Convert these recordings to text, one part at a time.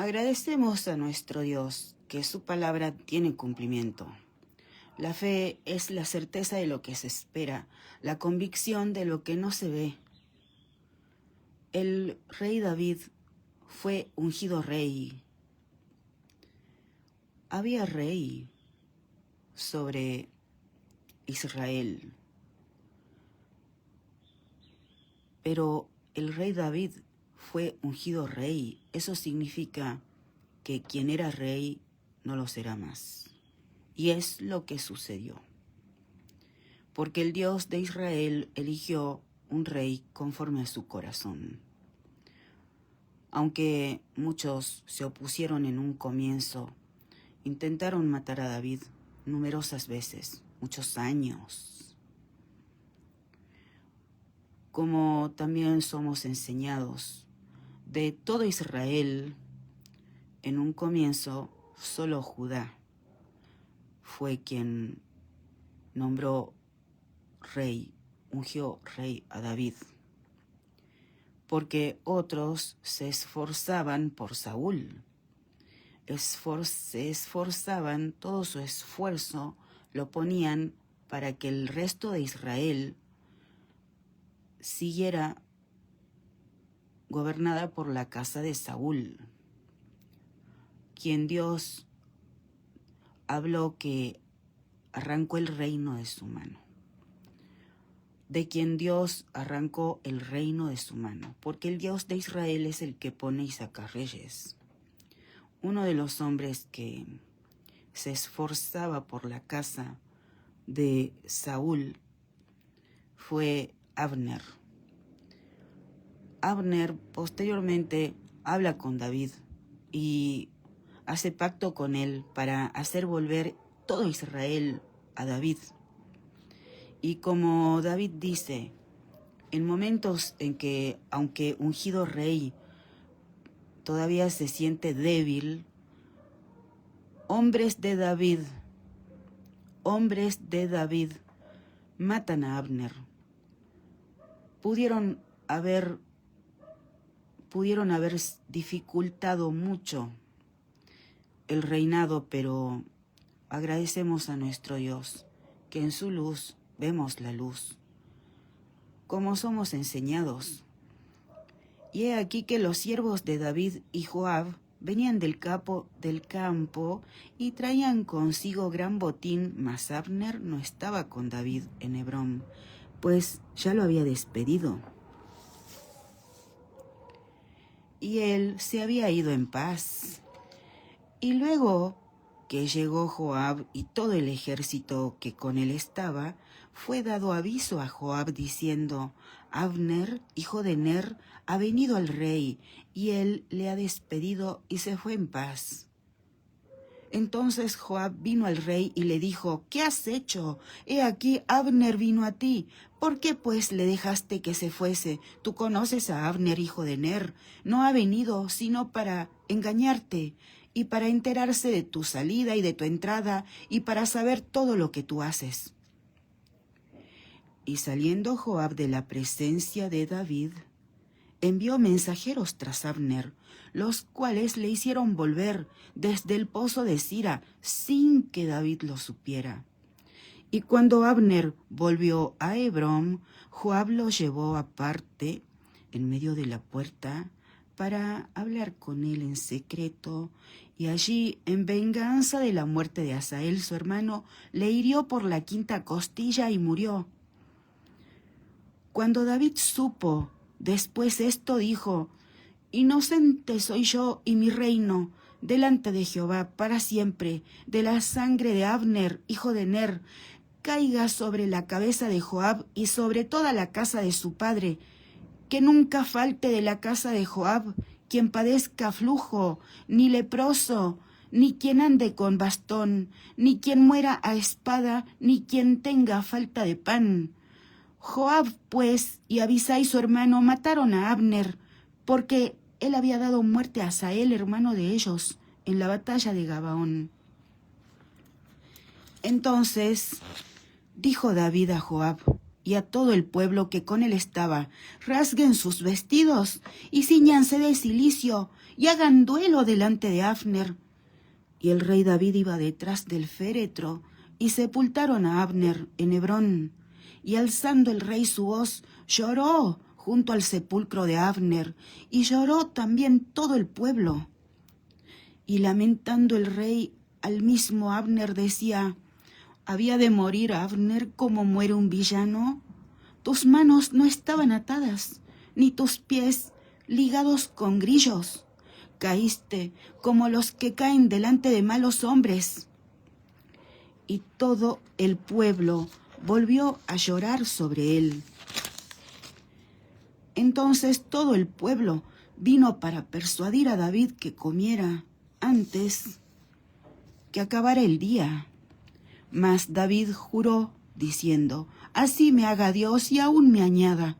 Agradecemos a nuestro Dios que su palabra tiene cumplimiento. La fe es la certeza de lo que se espera, la convicción de lo que no se ve. El rey David fue ungido rey. Había rey sobre Israel, pero el rey David fue ungido rey. Eso significa que quien era rey no lo será más. Y es lo que sucedió. Porque el Dios de Israel eligió un rey conforme a su corazón. Aunque muchos se opusieron en un comienzo, intentaron matar a David numerosas veces, muchos años. Como también somos enseñados, de todo Israel, en un comienzo, solo Judá fue quien nombró rey, ungió rey a David, porque otros se esforzaban por Saúl. Se esforzaban, todo su esfuerzo lo ponían para que el resto de Israel siguiera gobernada por la casa de Saúl, quien Dios habló que arrancó el reino de su mano, de quien Dios arrancó el reino de su mano, porque el Dios de Israel es el que pone y saca reyes. Uno de los hombres que se esforzaba por la casa de Saúl fue Abner. Abner posteriormente habla con David y hace pacto con él para hacer volver todo Israel a David. Y como David dice, en momentos en que, aunque ungido rey, todavía se siente débil, hombres de David matan a Abner. Pudieron haber dificultado mucho el reinado, pero agradecemos a nuestro Dios que en su luz vemos la luz, como somos enseñados. Y he aquí que los siervos de David y Joab venían del campo y traían consigo gran botín, mas Abner no estaba con David en Hebrón, pues ya lo había despedido. Y él se había ido en paz. Y luego que llegó Joab y todo el ejército que con él estaba, fue dado aviso a Joab diciendo: Abner, hijo de Ner, ha venido al rey, y él le ha despedido y se fue en paz. Entonces Joab vino al rey y le dijo: ¿Qué has hecho? He aquí Abner vino a ti. ¿Por qué pues le dejaste que se fuese? Tú conoces a Abner, hijo de Ner. No ha venido sino para engañarte y para enterarse de tu salida y de tu entrada y para saber todo lo que tú haces. Y saliendo Joab de la presencia de David, envió mensajeros tras Abner, los cuales le hicieron volver desde el pozo de Sira, sin que David lo supiera. Y cuando Abner volvió a Hebrón, Joab lo llevó aparte, en medio de la puerta, para hablar con él en secreto, y allí, en venganza de la muerte de Asael, su hermano, le hirió por la quinta costilla y murió. Cuando David supo después esto, dijo: Inocente soy yo y mi reino delante de Jehová para siempre. De la sangre de Abner, hijo de Ner, caiga sobre la cabeza de Joab y sobre toda la casa de su padre. Que nunca falte de la casa de Joab quien padezca flujo, ni leproso, ni quien ande con bastón, ni quien muera a espada, ni quien tenga falta de pan. Joab, pues, y Abisai su hermano mataron a Abner, porque él había dado muerte a Asael, hermano de ellos, en la batalla de Gabaón. Entonces dijo David a Joab: y a todo el pueblo que con él estaba: rasguen sus vestidos y cíñanse de cilicio y hagan duelo delante de Abner. Y el rey David iba detrás del féretro, y sepultaron a Abner en Hebrón. Y alzando el rey su voz, lloró junto al sepulcro de Abner, y lloró también todo el pueblo. Y lamentando el rey al mismo Abner decía: ¿había de morir Abner como muere un villano? Tus manos no estaban atadas, ni tus pies ligados con grillos. Caíste como los que caen delante de malos hombres. Y todo el pueblo volvió a llorar sobre él. Entonces todo el pueblo vino para persuadir a David que comiera antes que acabara el día. Mas David juró, diciendo: así me haga Dios y aún me añada,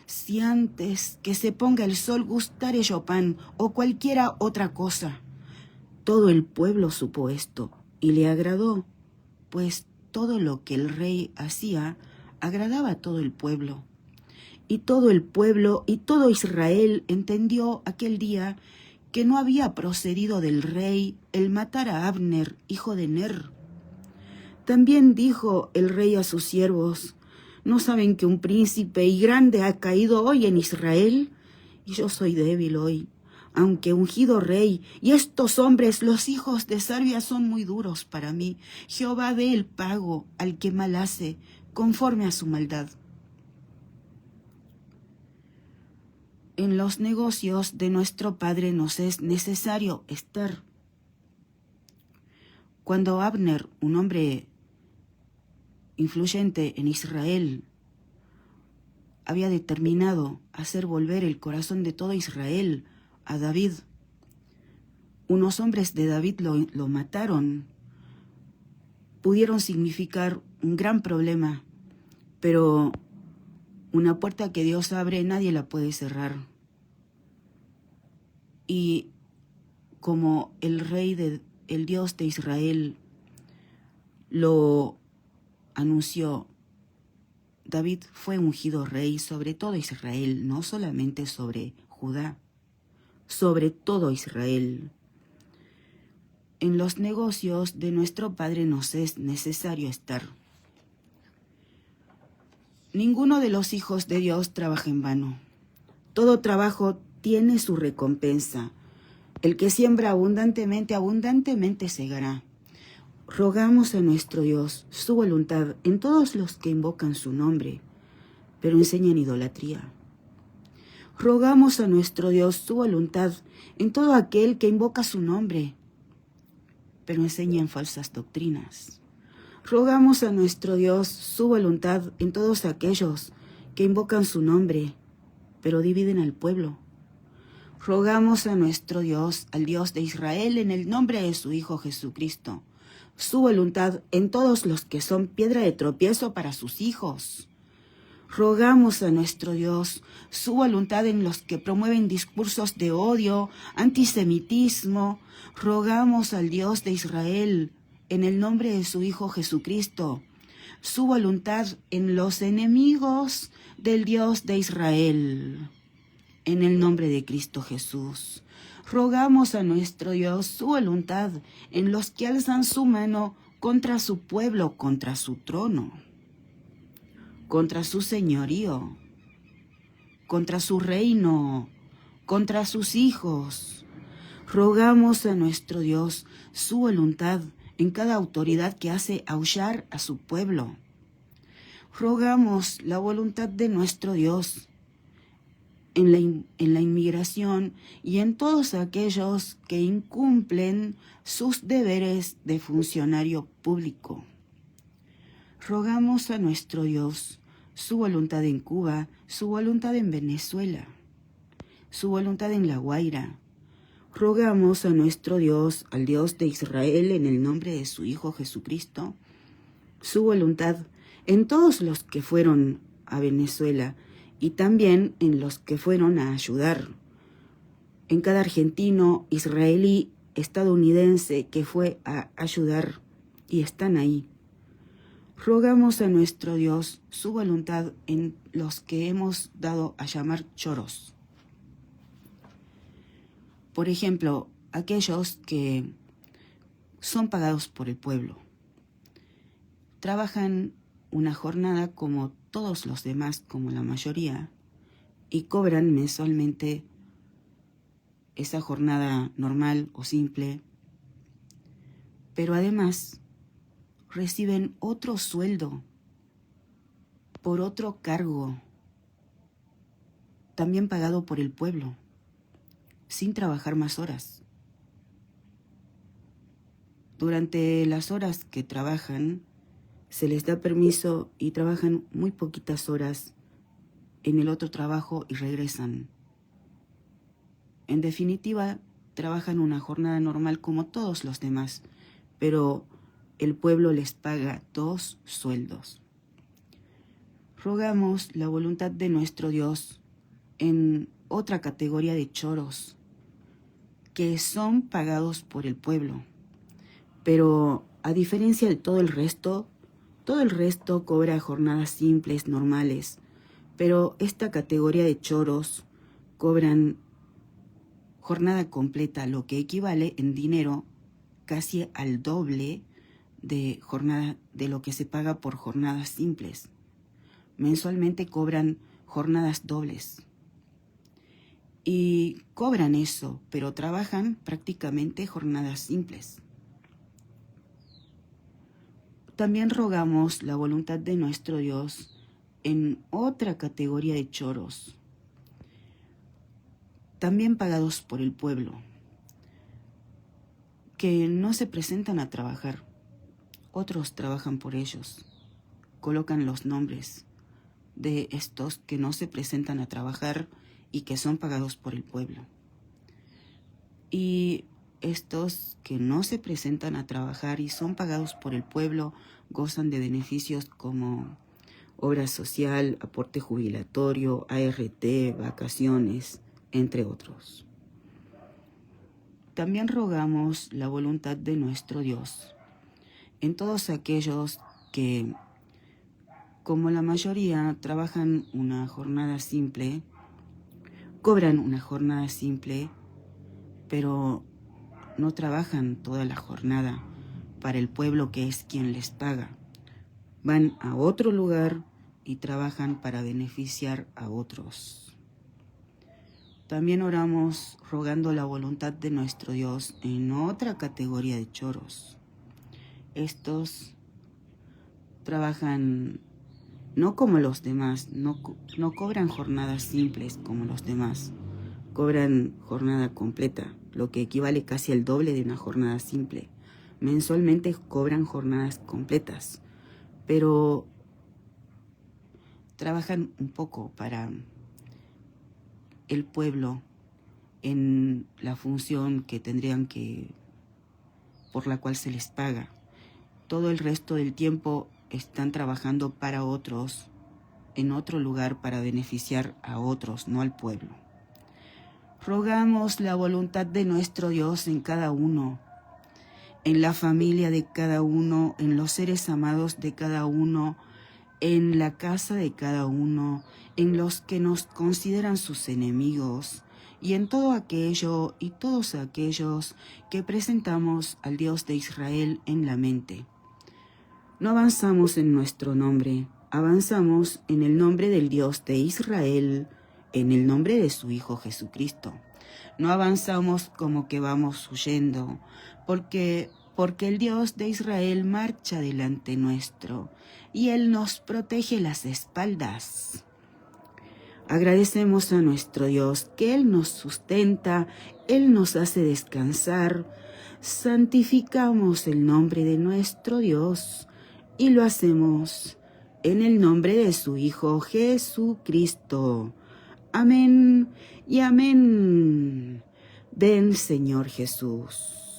si antes que se ponga el sol gustare yo pan o cualquiera otra cosa. Todo el pueblo supo esto y le agradó, pues todo lo que el rey hacía agradaba a todo el pueblo. Y todo el pueblo y todo Israel entendió aquel día que no había procedido del rey el matar a Abner, hijo de Ner. También dijo el rey a sus siervos: ¿no saben que un príncipe y grande ha caído hoy en Israel? Y yo soy débil hoy, aunque ungido rey, y estos hombres, los hijos de Sarvia, son muy duros para mí. Jehová dé el pago al que mal hace, conforme a su maldad. En los negocios de nuestro Padre nos es necesario estar. Cuando Abner, un hombre influyente en Israel, había determinado hacer volver el corazón de todo Israel a David, unos hombres de David lo mataron. Pudieron significar un gran problema, pero una puerta que Dios abre nadie la puede cerrar. Y como el Dios de Israel lo anunció, David fue ungido rey sobre todo Israel, no solamente sobre Judá, sobre todo Israel. En los negocios de nuestro Padre nos es necesario estar. Ninguno de los hijos de Dios trabaja en vano. Todo trabajo tiene su recompensa. El que siembra abundantemente, abundantemente segará. Rogamos a nuestro Dios su voluntad en todos los que invocan su nombre, pero enseñan idolatría. Rogamos a nuestro Dios su voluntad en todo aquel que invoca su nombre, pero enseñan falsas doctrinas. Rogamos a nuestro Dios su voluntad en todos aquellos que invocan su nombre, pero dividen al pueblo. Rogamos a nuestro Dios, al Dios de Israel, en el nombre de su Hijo Jesucristo, su voluntad en todos los que son piedra de tropiezo para sus hijos. Rogamos a nuestro Dios su voluntad en los que promueven discursos de odio, antisemitismo. Rogamos al Dios de Israel, en el nombre de su Hijo Jesucristo, su voluntad en los enemigos del Dios de Israel, en el nombre de Cristo Jesús. Rogamos a nuestro Dios su voluntad en los que alzan su mano contra su pueblo, contra su trono, contra su señorío, contra su reino, contra sus hijos. Rogamos a nuestro Dios su voluntad en cada autoridad que hace aullar a su pueblo. Rogamos la voluntad de nuestro Dios en la inmigración y en todos aquellos que incumplen sus deberes de funcionario público. Rogamos a nuestro Dios su voluntad en Cuba, su voluntad en Venezuela, su voluntad en La Guaira. Rogamos a nuestro Dios, al Dios de Israel, en el nombre de su Hijo Jesucristo, su voluntad en todos los que fueron a Venezuela y también en los que fueron a ayudar, en cada argentino, israelí, estadounidense que fue a ayudar y están ahí. Rogamos a nuestro Dios su voluntad en los que hemos dado a llamar choros. Por ejemplo, aquellos que son pagados por el pueblo. Trabajan una jornada como todos los demás, como la mayoría, y cobran mensualmente esa jornada normal o simple, pero además reciben otro sueldo por otro cargo, también pagado por el pueblo, sin trabajar más horas. Durante las horas que trabajan, se les da permiso y trabajan muy poquitas horas en el otro trabajo y regresan. En definitiva, trabajan una jornada normal como todos los demás, pero el pueblo les paga 2 sueldos. Rogamos la voluntad de nuestro Dios en otra categoría de choros, que son pagados por el pueblo, pero a diferencia de todo el resto cobra jornadas simples, normales, pero esta categoría de choros cobran jornada completa, lo que equivale en dinero casi al doble de jornada de lo que se paga por jornadas simples. Mensualmente cobran jornadas dobles. Y cobran eso, pero trabajan prácticamente jornadas simples. También rogamos la voluntad de nuestro Dios en otra categoría de choros, también pagados por el pueblo, que no se presentan a trabajar. Otros trabajan por ellos, colocan los nombres de estos que no se presentan a trabajar y que son pagados por el pueblo. Y estos que no se presentan a trabajar y son pagados por el pueblo gozan de beneficios como obra social, aporte jubilatorio, ART, vacaciones, entre otros. También rogamos la voluntad de nuestro Dios en todos aquellos que, como la mayoría, trabajan una jornada simple, cobran una jornada simple, pero no trabajan toda la jornada para el pueblo que es quien les paga. Van a otro lugar y trabajan para beneficiar a otros. También oramos rogando la voluntad de nuestro Dios en otra categoría de choros. Estos trabajan no como los demás, no cobran jornadas simples como los demás, cobran jornada completa, lo que equivale casi al doble de una jornada simple. Mensualmente cobran jornadas completas, pero trabajan un poco para el pueblo en la función que tendrían que, por la cual se les paga. Todo el resto del tiempo están trabajando para otros, en otro lugar para beneficiar a otros, no al pueblo. Rogamos la voluntad de nuestro Dios en cada uno, en la familia de cada uno, en los seres amados de cada uno, en la casa de cada uno, en los que nos consideran sus enemigos, y en todo aquello y todos aquellos que presentamos al Dios de Israel en la mente. No avanzamos en nuestro nombre, avanzamos en el nombre del Dios de Israel, en el nombre de su Hijo Jesucristo. No avanzamos como que vamos huyendo, porque el Dios de Israel marcha delante nuestro y Él nos protege las espaldas. Agradecemos a nuestro Dios que Él nos sustenta, Él nos hace descansar. Santificamos el nombre de nuestro Dios y lo hacemos en el nombre de su Hijo Jesucristo. Amén y amén. Ven, Señor Jesús.